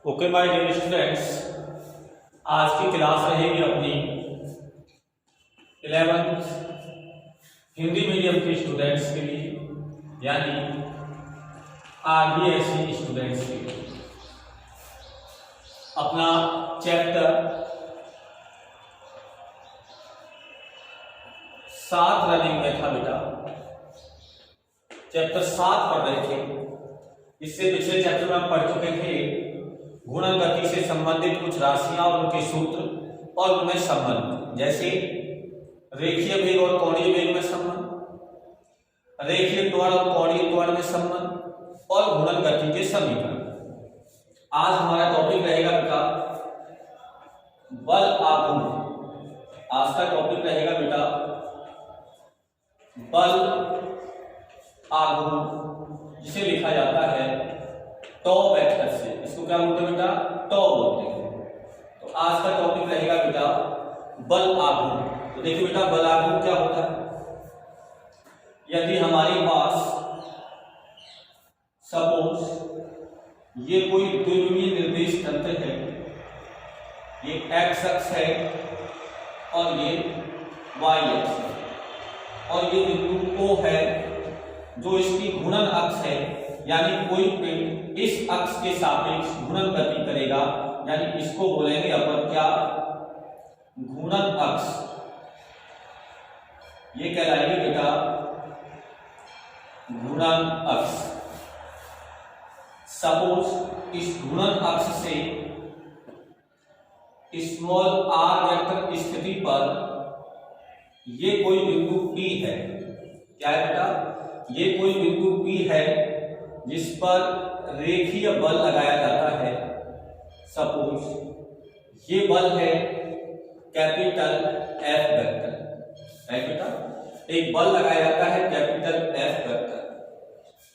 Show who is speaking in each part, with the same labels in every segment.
Speaker 1: Okay my dear students, आज की class रहेगी अपनी 11th हिंदी मीडियम के स्टूडेंट्स के लिए, यानी RBSC स्टूडेंट्स के लिए। अपना चैप्टर 7 रनिंग में था बेटा, चैप्टर 7 पढ़ रहे थे। इससे पिछले चैप्टर में हम पढ़ चुके थे गुणन गति से संबंधित कुछ राशियां और उनके सूत्र और उनमें संबंध, जैसे रेखीय वेग और कोणीय वेग में संबंध, रेखीय त्वरण और कोणीय त्वरण में संबंध और गुणन गति के समीकरण। आज हमारा टॉपिक रहेगा बेटा बल आघूर्ण। आज का टॉपिक रहेगा बेटा बल आघूर्ण, जिसे लिखा जाता है टॉ वेक्टर से। इसको क्या बोलते हैं बेटा? टॉ बोलते हैं। तो आज का टॉपिक रहेगा बेटा बल आघूर्ण। तो देखिए बेटा, बल आघूर्ण क्या होता है? यदि हमारे पास सपोज ये कोई द्विध्रुवीय निर्देश तंत्र है, ये एक्स अक्ष है और ये वाई अक्ष है, और ये बिंदु O है जो इसकी घूर्णन अक्ष है, यानी कोई पिंड इस अक्ष के सापेक्ष घूर्णन गति करेगा, यानी इसको बोलेंगे अपन क्या? घूर्णन अक्ष। ये कहलाएगी बेटा घूर्णन अक्ष। सपोज इस घूर्णन अक्ष से स्मॉल r वेक्टर स्थिति पर ये कोई बिंदु P है। क्या है बेटा? ये कोई बिंदु P है जिस पर रेखीय बल लगाया जाता है। सपोज ये बल है कैपिटल F वेक्टर, है बेटा? एक बल लगाया जाता है कैपिटल F वेक्टर।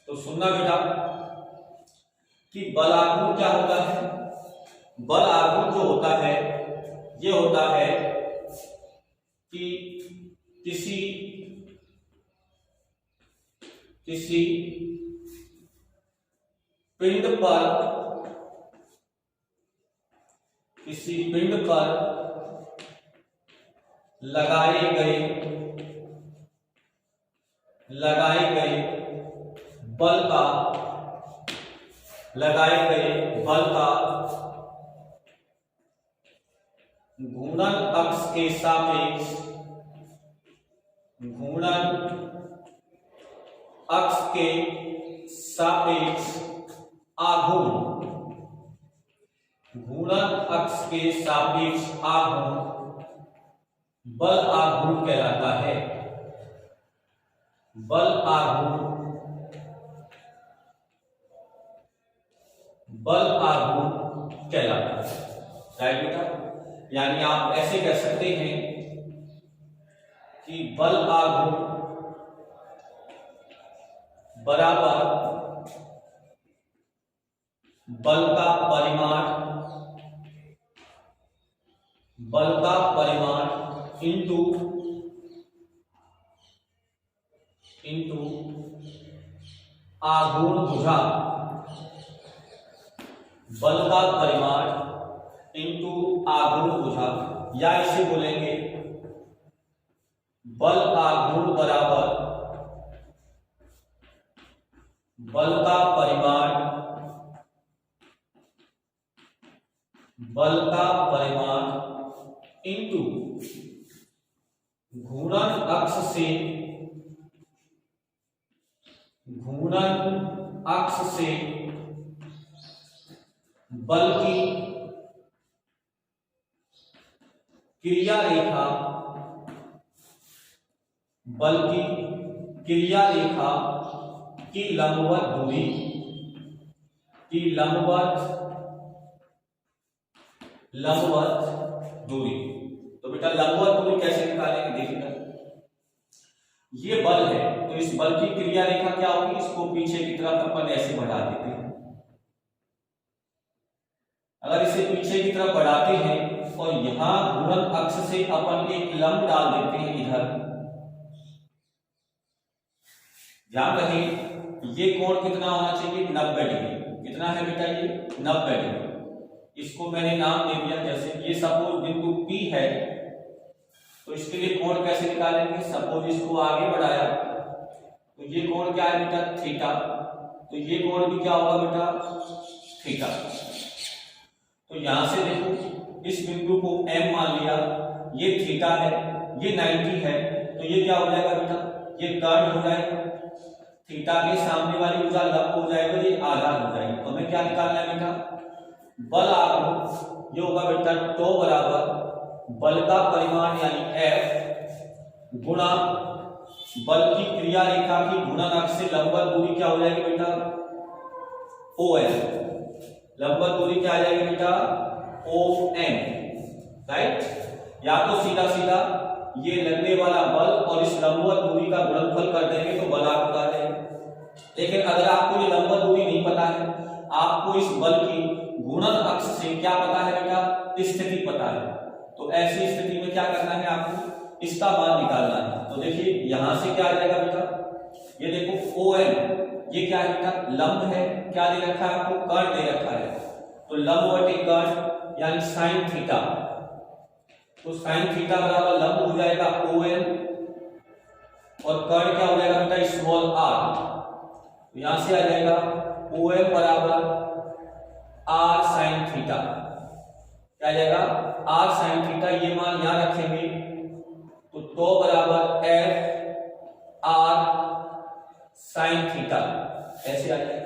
Speaker 1: तो सुनना बेटा कि बल आघूर्ण क्या होता है? बल आघूर्ण जो होता है ये होता है कि किसी पिंड पर लगाए गए बल का घूर्णन अक्ष के सापेक्ष आघूर्ण, घूर्णन अक्ष के सापेक्ष आघूर्ण बल आघूर्ण कहलाता है। बल आघूर्ण कहलाता है, राइट बेटा? यानी आप ऐसे कह सकते हैं कि बल आघूर्ण बराबर बल का परिमाण इंटू आघूर्ण भुजा। बल का परिमाण इंटू आघूर्ण भुजा, या इसे बोलेंगे बल आघूर्ण बराबर बल का परिमाण इंटू घूर्णन अक्ष से बल की क्रिया रेखा की लंबवत दूरी। तो बेटा लंबवत दूरी कैसे निकालेंगे? देखिएगा, ये बल है तो इस बल की क्रिया रेखा क्या होगी? इसको पीछे की तरफ अपन ऐसे बढ़ा देते हैं। अगर इसे पीछे की तरफ बढ़ाते हैं और यहां घूर्णन अक्ष से अपन एक लंब डाल देते हैं इधर, ध्यान रखें ये कोण कितना होना चाहिए, 90 डिग्री। कितना है बेटा ये, 90 डिग्री। इसको मैंने नाम दे दिया, जैसे ये सपोज बिंदु P है तो इसके लिए कोण कैसे निकालेंगे, सपोज इसको आगे बढ़ाया तो ये कोण क्या है बेटा, थीटा। तो ये कोण भी क्या होगा बेटा, थीटा। तो यहां से देखो इस बिंदु को M मान लिया, ये थीटा है, ये 90 है, तो ये क्या हो जाएगा बेटा, ये कर्ण हो जाएगा। थीटा के सामने वाली भुजा लंब हो जाएगा, ये आधार हो जाएगी। तो हमें क्या निकालना है बेटा, बल आघूर्ण। ये होगा बेटा टो बराबर बल का परिमाण यानी F गुणा बल की क्रिया रेखा की घूर्णन अक्ष से लंबवत दूरी क्या हो जाएगी बेटा, OM। लंबवत दूरी क्या आ जाएगी बेटा, OM, राइट। या तो सीधा सीधा ये लगने वाला बल और इस लंबवत दूरी का गुणनफल कर देंगे तो बल आपको आ जाएगा। लेकिन अगर आपको ये लंबवत दूरी नहीं पता है, आपको इस बल की घूर्णन अक्ष से क्या पता है बेटा, स्थिति पता है, तो ऐसी स्थिति में क्या करना है, आपको इसका मान निकालना है। तो देखिए यहां से क्या आ जाएगा बेटा, ये देखो OM ये क्या है बेटा, लंब है, क्या दे रखा है आपको, कर्ण दे रखा है। तो लंब बटे कर्ण यानी साइन थीटा, तो साइन थीटा बराबर लंब हो जाएगा OM और कर्ण क्या हो जाएगा बेटा, स्मॉल r। तो यहां से आ जाएगा OM बराबर r साइन थीटा, क्या आ जाएगा, r साइन थीटा। ये मान यहां रखेंगे तो टो बराबर F r साइन थीटा, ऐसे आ जाएगा।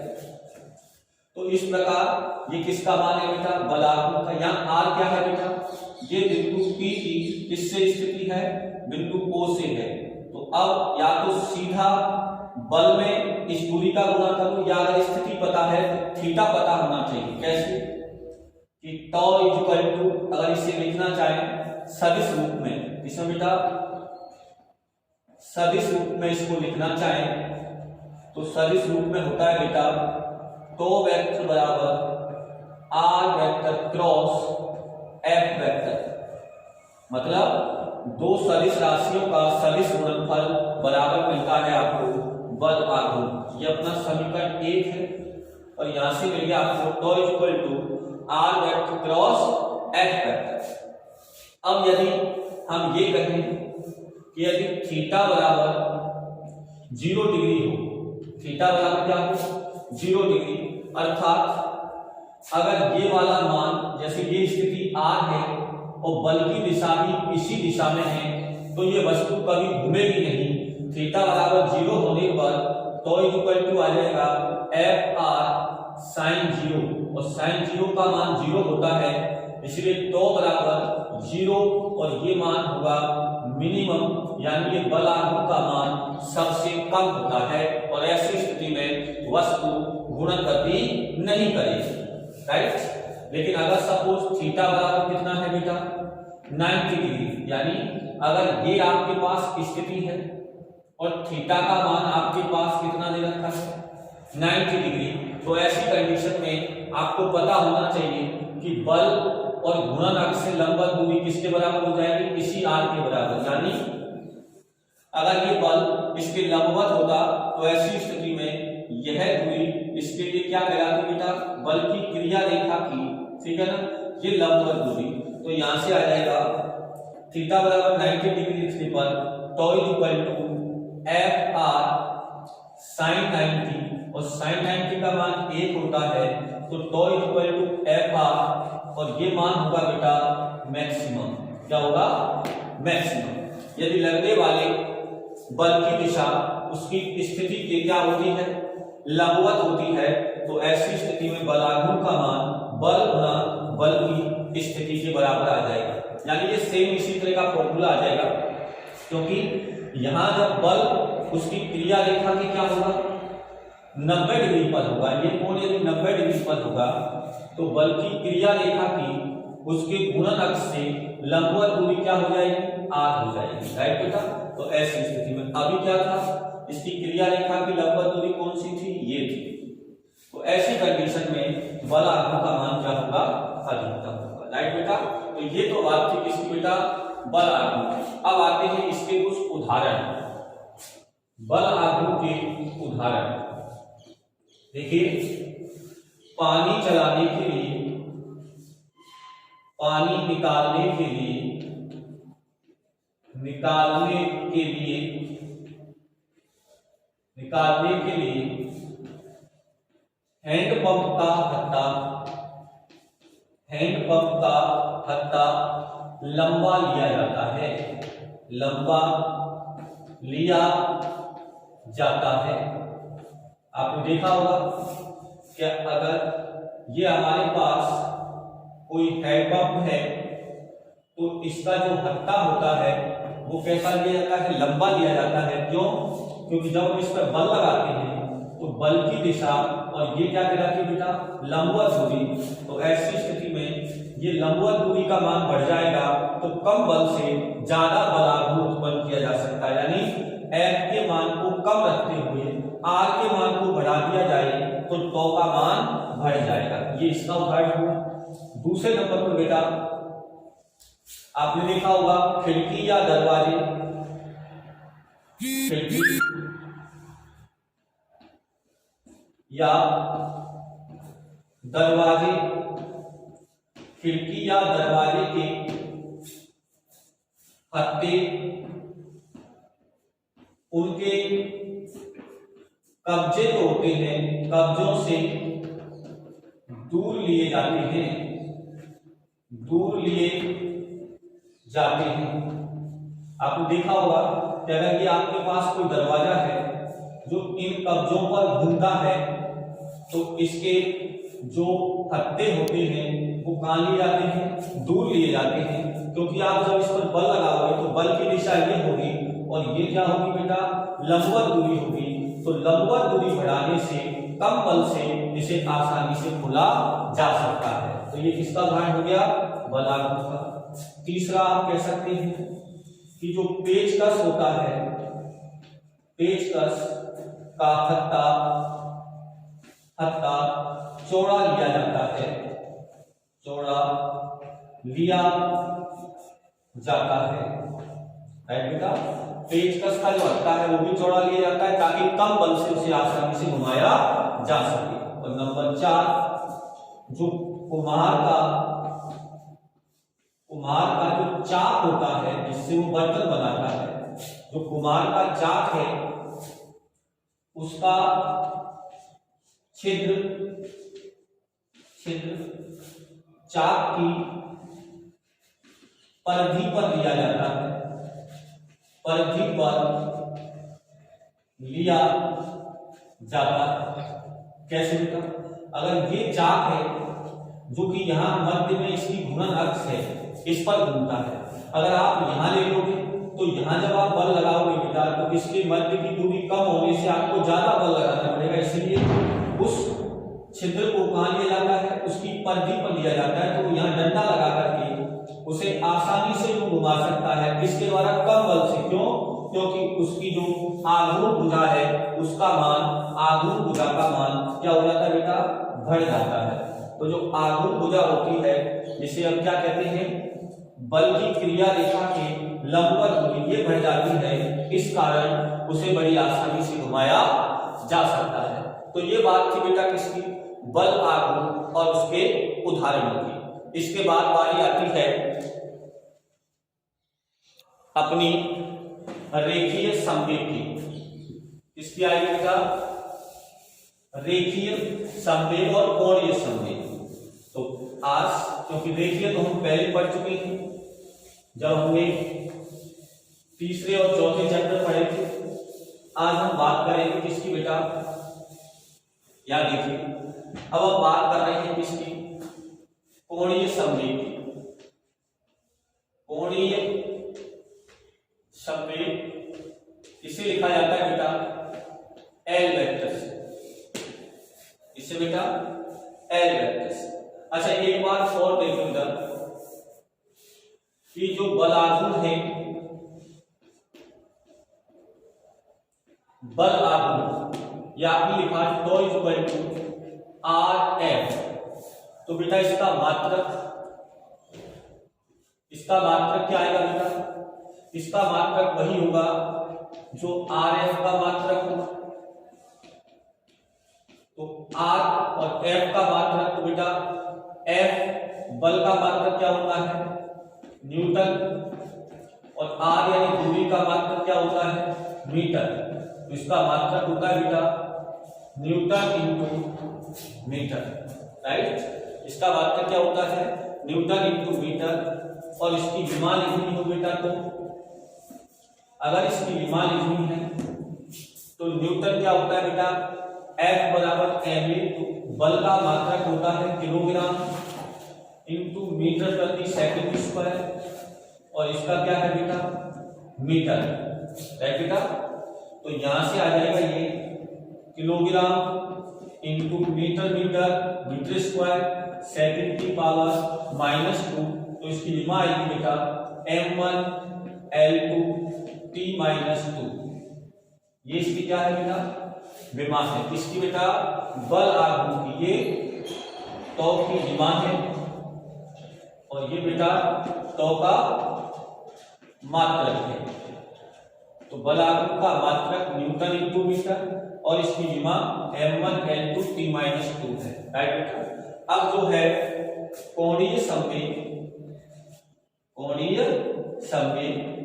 Speaker 1: तो इस प्रकार ये किसका मान है बेटा, बल आघूर्ण का। यहाँ r क्या है बेटा, ये बिंदु P की किससे स्थिति है, बिंदु O से है। तो अब या तो सीधा बल में इस दूरी का गुणा करो, या अगर स्थिति पता है तो थीटा पता होना चाहिए। कैसे कि टॉ इक्वल टू, अगर इसे लिखना चाहें सदिश रूप में, इसमें बेटा सदिश रूप में इसको लिखना चाहें तो सदिश रूप में होता है बेटा टो वेक्टर बराबर r vector cross f vector. मतलब दो सदिश राशियों का सदिश गुणनफल बराबर मिलता है आपको बल आघूर्ण। ये अपना समीकरण 1 है और यहां से मिल गया आपको tau equal to r vector cross f vector. अब यदि हम ये कहें कि यदि थीटा बराबर 0 डिग्री हो, थीटा बराबर क्या हो 0 डिग्री, अर्थात अगर ये वाला मान, जैसे ये स्थिति r है और बल की दिशा भी इसी दिशा में है, तो ये वस्तु कभी घूमेगी नहीं। थीटा बराबर 0 होने पर टो इक्वल टू आ जाएगा एफ आर साइन 0, और साइन 0 का मान 0 होता है, इसलिए टो बराबर 0 और ये मान होगा मिनिमम, यानी ये बल आघूर्ण का मान सबसे कम होता है और ऐसी स्थिति में वस्तु घूर्णन गति नहीं करेगी, राइट। लेकिन अगर सपोज थीटा बराबर कितना है बेटा 90 डिग्री, यानी अगर ये आपके पास स्थिति है और थीटा का मान आपके पास कितना दे रखा है 90 डिग्री, तो ऐसी कंडीशन में आपको पता होना चाहिए कि बल और घूर्णन अक्ष से लंबवत दूरी किसके बराबर हो जाएगी, इसी r के बराबर। यानी अगर ये बल इसके लंबवत होता तो ऐसी स्थिति में यह दूरी इसके लिए क्या कहलाती बेटा, बल की क्रिया रेखा की, ठीक है ना, ये लंबवत दूरी। तो यहां से आ जाएगा थीटा बराबर 90 डिग्री लिखने पर tau equal to F R sine 90, और साइन 90 का मान 1 होता है, तो tau equal to F R और ये मान होगा बेटा मैक्सिमम। क्या होगा, मैक्सिमम। यदि लगने वाले बल की दिशा उसकी स्थिति के क्या होती है, लंबवत होती है, तो ऐसी स्थिति में बल आघूर्ण का मान बल गुना बल की स्थिति के बराबर आ जाएगा। यानी ये सेम इसी तरह का फॉर्मूला आ जाएगा, क्योंकि यहां जब बल उसकी क्रिया रेखा की क्या होगा 90 डिग्री पर होगा, ये कोण यदि 90 डिग्री पर होगा, तो बल की क्रिया रेखा की उसके घूर्णन अक्ष से लंबवत दूरी क्या हो जाएगी, r हो जाएगी, राइट बेटा। तो ऐसी स्थिति में अभी क्या था, इसकी क्रिया रेखा की लंबवत दूरी कौन सी थी, ये थी। तो ऐसी कंडीशन में बल आघूर्ण का मान क्या होगा, अधिकतम होगा, राइट बेटा। तो ये तो बात थी किसकी बेटा, बल आघूर्ण। अब आते हैं इसके कुछ उदाहरण। बल आघूर्ण के उदाहरण देखिए, पानी चलाने के लिए, पानी निकालने के लिए हैंडपंप का हत्था लंबा लिया जाता है, आपने देखा होगा कि अगर ये हमारे पास कोई हैंडपंप है तो इसका जो हत्था होता है वो कैसा लिया जाता है, लंबा लिया जाता है। क्यों? क्योंकि जब हम इस पर बल लगाते हैं तो बल की दिशा और ये क्या कहलाती है बेटा, लंबवत दूरी। तो ऐसी स्थिति में ये लंबवत दूरी का मान बढ़ जाएगा तो कम बल से ज्यादा बल आघूर्ण उत्पन्न किया जा सकता है। यानी F के मान को कम रखते हुए R के मान को बढ़ा दिया जाए तो टॉ का मान बढ़ जाएगा। ये इसका उदाहरण हुआ। दूसरे नंबर पर बेटा आपने देखा होगा खिड़की या दरवाजे, खिड़की या दरवाजे के हत्थे उनके कब्जे जो होते हैं, कब्जों से दूर लिए जाते हैं। आपने देखा होगा कि अगर ये आपके पास कोई दरवाजा है जो इन कब्जों पर घूमता है तो इसके जो हत्थे होते हैं वो कहाँ लिए जाते हैं, दूर लिए जाते हैं। क्योंकि आप जब इस पर बल लगाओगे तो बल की दिशा ये होगी और ये क्या होगी बेटा, लंबवत दूरी होगी। तो लंबवत दूरी बढ़ाने से कम बल से इसे आसानी से खोला जा सकता है। तो ये किसका उदाहरण हो गया, बल आघूर्ण का। तीसरा आप कह सकते हैं कि जो पेचकस होता है, पेचकस का हत्था चौड़ा लिया जाता है, राइट बेटा। पेचकस का जो हत्था है वो भी चौड़ा लिया जाता है ताकि कम बल से उसे आसानी से घुमाया जा सके। और नंबर 4, जो कुम्हार का जो चाक होता है जिससे वो बर्तन बनाता है, जो कुम्हार का चाक है उसका छिद्र चाक की परिधि पर लिया जाता है, कैसे बेटा, अगर ये चाक है जो कि यहाँ मध्य में इसकी घूर्णन अक्ष है, इस पर घूमता है। अगर आप यहाँ ले लोगे तो यहाँ जब आप बल लगाओगे बेटा तो इसके मध्य की दूरी कम होने से आपको ज्यादा बल लगाना पड़ेगा। इसलिए उस छिद्र को कहाँ लिया जाता है, उसकी परिधि पर लिया जाता है। तो यहाँ डंडा लगा करके उसे आसानी से वो घुमा सकता है, इसके द्वारा कम बल से। क्यों? क्योंकि उसकी जो आघूर्ण भुजा है उसका मान, आघूर्ण भुजा का मान क्या हो जाता है बेटा, बढ़ जाता है। तो जो आघूर्ण भुजा होती है जिसे हम क्या कहते हैं, बल की क्रिया रेखा के लंबवत दूरी, ये बढ़ जाती है। इस कारण उसे बड़ी आसानी से घुमाया जा सकता है। तो ये बात थी बेटा किसकी, बल आघूर्ण और उसके उदाहरणों की। इसके बाद बारी आती है अपनी रेखीय संवेग की। इसकी आएगी बेटा रेखीय संवेग और कोणीय संवेग। तो आज क्योंकि रेखीय तो हम पहले पढ़ चुके हैं जब हमने तीसरे और चौथे चैप्टर पढ़े थे। आज हम बात करेंगे किसकी बेटा, या देखिए अब हम बात कर रहे हैं किसकी, कोणीय संवेग की। कोणीय संवेग इसे लिखा जाता है बेटा एल वेक्टर से, इसे बेटा एल वेक्टर से। अच्छा एक बार और देखो इधर कि जो बल आघूर्ण है, बल आघूर्ण या आपने लिखा टॉ इक्वल टू आर एफ। तो बेटा इसका मात्रक क्या आएगा बेटा, इसका मात्रक वही होगा जो RF का मात्रक होगा, तो R और F का मात्रक, तो बेटा F बल का मात्रक क्या होता है, न्यूटन, और R यानी दूरी का मात्रक क्या होता है, मीटर। तो इसका मात्रक होता है बेटा न्यूटन इंटू मीटर, राइट। इसका मात्रक क्या होता है, न्यूटन इंटू मीटर। और इसकी विमा लिखनी हो बेटा, तो अगर इसकी विमा लिखनी है तो न्यूटन क्या होता है बेटा, F बराबर ma, तो बल का मात्रक होता है किलोग्राम इंटू मीटर प्रति सेकंड स्क्वायर, और इसका क्या है बेटा, मीटर, राइट बेटा। तो यहां से आ जाएगा ये kilogram into metre, metre square second की पावर -2, तो इसकी विमा आएगी बेटा m1L2 T-2। ये इसकी क्या है बेटा, विमा है। इसकी बेटा बल आघूर्ण की, ये तो की विमा है, और ये बेटा तो का मात्रक है। तो बल आघूर्ण का मात्रक न्यूटन इंटू मीटर, और इसकी विमा m1L2 T-2 है, राइट बेटा। अब जो है कोणीय संवेग,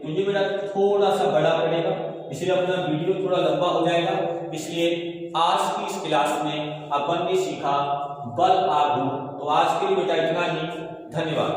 Speaker 1: तो ये बेटा थोड़ा सा बड़ा पड़ेगा, इसलिए अपना वीडियो थोड़ा लंबा हो जाएगा। इसलिए आज की इस क्लास में अपन ने सीखा बल आघूर्ण। तो आज के लिए बेटा इतना ही, धन्यवाद।